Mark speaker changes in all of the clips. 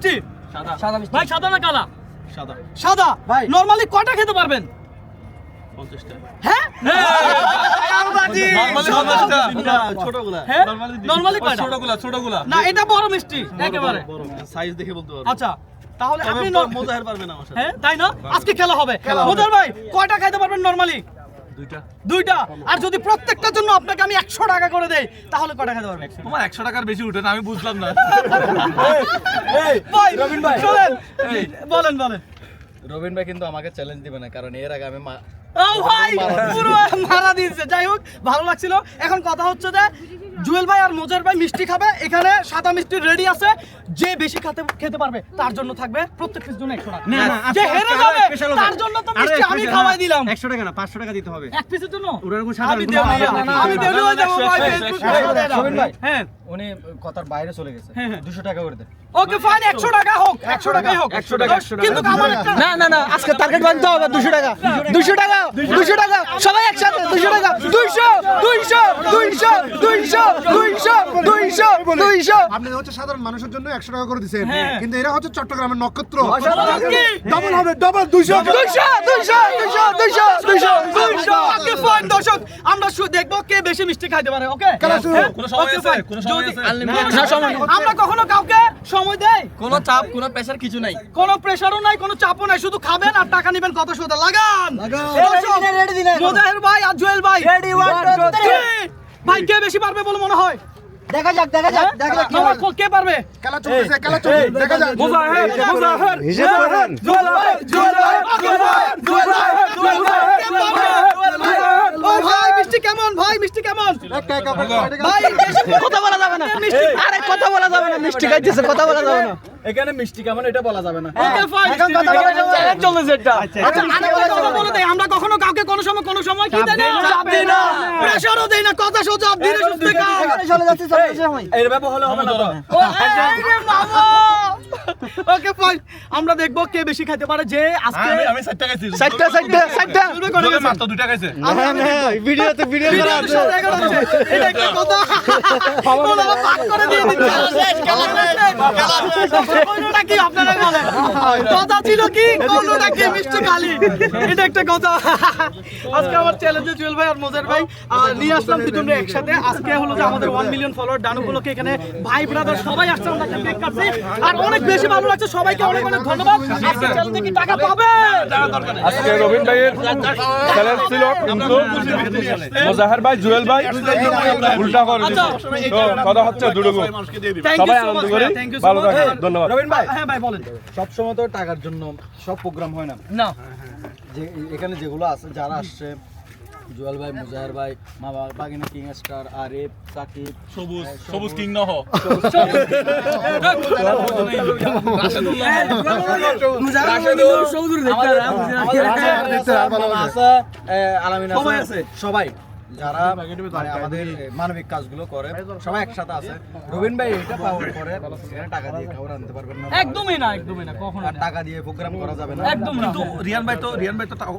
Speaker 1: মিষ্টি?
Speaker 2: সাদা মিষ্টি।
Speaker 1: ভাই সাদা না কালা?
Speaker 3: সাদা।
Speaker 1: সাদা।
Speaker 2: ভাই।
Speaker 1: নরমালি কয়টা খেতে পারবেন?
Speaker 3: 50 টাকা।
Speaker 1: হ্যাঁ?
Speaker 3: নরমালি 50 টাকা। ছোটগুলা।
Speaker 1: হ্যাঁ?
Speaker 3: নরমালি
Speaker 1: নরমালি কয়টা?
Speaker 3: ছোটগুলা।
Speaker 1: না এটা বড় মিষ্টি একেবারে।
Speaker 3: সাইজ দেখে বলতে পারবো।
Speaker 1: আচ্ছা তাহলে আপনি
Speaker 3: মোজাহের পারবে না আমার সাথে।
Speaker 1: হ্যাঁ তাই না? আজকে খেলা হবে। মোজার ভাই কয়টা খাইতে পারবেন নরমালি? দুইটা। আর যদি প্রত্যেকটার জন্য আপনাকে আমি 100 টাকা করে দেই তাহলে কয়টা খেতে পারবেন?
Speaker 3: তোমার 100 টাকার বেশি উঠে না, আমি বুঝলাম না।
Speaker 1: ভাই রবিন ভাই চলেন বলেন।
Speaker 2: রবিন ভাই কিন্তু আমাকে চ্যালেঞ্জ দিবে না, কারণ এর আগে আমি
Speaker 1: ও ভাই পুরো মারা দিয়েছে। যাই হোক ভালো লাগছিল। এখন কথা হচ্ছে যে জুয়েল ভাই আর মোজার ভাই মিষ্টি খাবে, এখানে সাদা মিষ্টি রেডি আছে। যে বেশি খেতে পারবে তার জন্য থাকবে প্রত্যেক পিস জন্য 100 টাকা। যে হেরে যাবে তার জন্য তো মিষ্টি আমি খাওয়াই দিলাম।
Speaker 2: 100 টাকা না 500 টাকা দিতে হবে
Speaker 1: এক পিসের জন্য
Speaker 2: ওরকম সাদা
Speaker 1: আমি দেউলিয়া হয়ে যাবো ভাই ফেসবুকে।
Speaker 2: রবিন ভাই
Speaker 1: হ্যাঁ
Speaker 2: উনি কথার বাইরে চলে গেছে।
Speaker 1: হ্যাঁ, হ্যাঁ।
Speaker 2: 200 টাকা করে দেন।
Speaker 1: ওকে ফাইন 100 টাকা হোক, 100 টাকাই হোক।
Speaker 2: 100 টাকা।
Speaker 1: কিন্তু আমার একটা
Speaker 4: না আজকে টার্গেট বানতে হবে 200 টাকা 200 টাকা 200 টাকা সবাই একসাথে 200 টাকা 200
Speaker 5: আপনাদের হচ্ছে সাধারণ মানুষের জন্য 100 টাকা করে দিচ্ছেন,
Speaker 1: হ্যাঁ।
Speaker 5: কিন্তু এরা হচ্ছে চট্টগ্রামের নক্ষত্র।
Speaker 1: কি?
Speaker 5: ডাবল হবে, ডাবল 200।
Speaker 1: ওকে ফাইন দর্শক আমরা দেখবো কে বেশি মিষ্টি খাইতে পারে। ওকে
Speaker 5: খেলা শুরু।
Speaker 3: কোনো সময়
Speaker 1: Okay,
Speaker 3: আছে?
Speaker 1: fine.
Speaker 3: কোনো সময়
Speaker 1: যদি-
Speaker 3: আছে?
Speaker 1: না, সময় নেই। আমরা কখনো কাউকে সময় দেই?
Speaker 2: কোনো চাপ কোনো প্রেসার কিছু নাই।
Speaker 1: কোনো প্রেসারও নাই, কোনো চাপও নাই, শুধু খাবেন আর টাকা নেবেন কত সোজা। লাগান দর্শক, মোজাহের ভাই আর জুয়েল ভাই ভাই কে বেশি পারবে বলে মনে হয়?
Speaker 4: দেখা যাক
Speaker 1: মামা, কে পারবে?
Speaker 5: খেলা চলতেছে, খেলা চলতেছে, দেখা যাক।
Speaker 4: হিসাব করেন
Speaker 1: জুয়েল ভাই ও ভাই মিষ্টি কেমন? ভাই মিষ্টি কেমন? ভাই বেশি
Speaker 4: কথা বলা যাবে না
Speaker 1: মিষ্টি।
Speaker 4: আরে কথা বলা যাবে না মিষ্টি খাইতেছে কথা বলা যাবে না
Speaker 2: এখানে মিষ্টি কেমন এটা বলা যাবে না।
Speaker 1: ওকে ফাইন
Speaker 4: এখন কথা বলা যাবে না।
Speaker 1: চ্যালেঞ্জ চলছে এটা। আচ্ছা আরেকটা কথা বলে দেই, আমরা কখনো কাউকে কোনো সময় কি দেই না, চাপ দেই না, প্রেসারও দেই না, কথা সোজা ধীরে সুস্থে কাজ।
Speaker 4: এখানে চলে যাচ্ছে সময়
Speaker 2: এর ব্যাপার হলে হবে না তো।
Speaker 1: ওকে ফাইন আমরা দেখবো কে বেশি খেতে পারে। যে আজকে
Speaker 3: আমি 60 টাকা খাইছি।
Speaker 4: সাইডটা
Speaker 1: শুরু করে
Speaker 3: জলে
Speaker 1: গেছে।
Speaker 3: মাত্র 2 টাকা খাইছে।
Speaker 4: ভিডিওতে ভিডিও করা আছে
Speaker 1: এটা একটা কথা। ওনারা ভাগ করে দিয়ে দিচ্ছে। কোনোটা কি আপনারা বলেন? কথা ছিল কি কোনোটা কি মিষ্টি খালি, এটা একটা কথা। আজকে আমার চ্যালেঞ্জে জুয়েল ভাই আর মোজার ভাই নিয়ে আসলাম দুজনে একসাথে। আজকে হলো যে আমাদের 1 মিলিয়ন ফলোয়ার ডানুগুলোকে এখানে ভাই ব্রাদার সবাই আসছে, আমরা কেক কাটছি আর অনেক বেশি ভালো লাগছে। সবাইকে অনেক ধন্যবাদ। আজকে চ্যালেঞ্জে কি টাকা পাবে?
Speaker 6: আজকে রবিন ভাইয়ের চ্যালেঞ্জ ছিল, কিন্তু মোজাহের ভাই জুয়েল ভাই উল্টা করে দিয়েছে। তো কথা হচ্ছে দুটো
Speaker 1: থ্যাংক ইউ
Speaker 6: সবাই
Speaker 1: সো
Speaker 6: আনন্দ
Speaker 1: মাচ
Speaker 6: করি,
Speaker 1: থ্যাংক ইউ সো
Speaker 6: ভালো
Speaker 1: মাচ।
Speaker 6: থাকেন, ধন্যবাদ।
Speaker 2: রবিন ভাই
Speaker 1: হ্যাঁ ভাই বলেন।
Speaker 2: সব সময় তো টাকার জন্য সব প্রোগ্রাম হয় না।
Speaker 1: না
Speaker 2: যে এখানে যেগুলো আছে যারা আসছে জুয়েল ভাই মুজাহের ভাই মা বাগিনা কিং স্টার আরিফ সাকিব
Speaker 3: সবুজ কিং নহ।
Speaker 2: সবাই আছে সবাই যারা মানে আমাদের মানবিক কাজগুলো করে সবাই একসাথে আছে। রবিন ভাই এটা পাওয়ার পরে এখানে টাকা দিয়ে খাবার আনতে পারবেন না,
Speaker 1: একদমই না কখনো
Speaker 2: আর টাকা দিয়ে প্রোগ্রাম করা যাবে না।
Speaker 1: একদম না।
Speaker 3: কিন্তু রিয়ান ভাই তো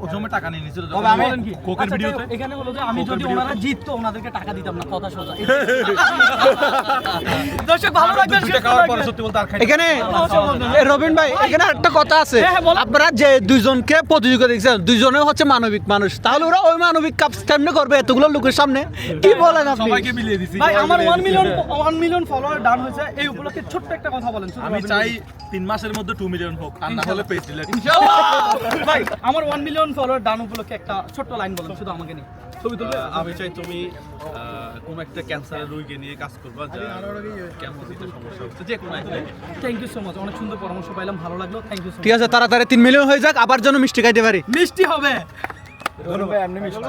Speaker 3: ওই সময় টাকা নিয়ে নিছিল।
Speaker 2: তবে আমি
Speaker 1: বলেন কি?
Speaker 3: কোকের
Speaker 1: আচ্ছা,
Speaker 3: ভিডিওতে
Speaker 1: এখানে হলো যে আমি যদি ওনারা জিততো ওনাদেরকে টাকা দিতাম না, কথা সোজা। দর্শক ভালো লাগবে
Speaker 3: 2 টাকা খাওয়ার পরে সত্যি বলতে আর খাই না।
Speaker 4: এখানে রবিন ভাই এখানে একটা কথা আছে,
Speaker 1: হ্যাঁ, হ্যাঁ, বলো।
Speaker 4: আপনারা যে দুইজনকে প্রতিযোগিতা দিচ্ছেন দুইজনে হচ্ছে মানবিক মানুষ, তাহলে ওরা ওই মানবিক কাজ কেমনে করবে এতগুলো লোকের সামনে? কি বলেন আপনি?
Speaker 3: সবাইকে মিলিয়ে দিছি।
Speaker 1: ভাই আমার 1 মিলিয়ন ফলোয়ার ডান হয়েছে, এই উপলক্ষে ছোট্ট একটা কথা বলেন শুধু।
Speaker 3: আমি চাই 3 মাসের মধ্যে 2 মিলিয়ন হোক, আর না হলে পেজ ডিলিট।
Speaker 1: ভাই আমার 1 মিলিয়ন ফলোয়ার ডান উপলক্ষে একটা ছোট্ট লাইন বলেন শুধু আমাকে নিয়ে। ছবি তুলবে?
Speaker 3: আমি চাই তুমি কোন একটা ক্যান্সারের রোগীকে নিয়ে কাজ করবা, ক্যান্সারের সমস্যা হচ্ছে যে কোনো একটা।
Speaker 1: থ্যাংক ইউ সো মাচ, অনেক সুন্দর পরামর্শ পাইলাম, ভালো লাগলো। Thank you so much.
Speaker 4: ঠিক আছে তাড়াতাড়ি 3 মিলিয়ন হয়ে যাক, আবার যেন মিষ্টি খাইতে পারি।
Speaker 1: মিষ্টি হবে।
Speaker 2: রবিন ভাই এমনি মিষ্টি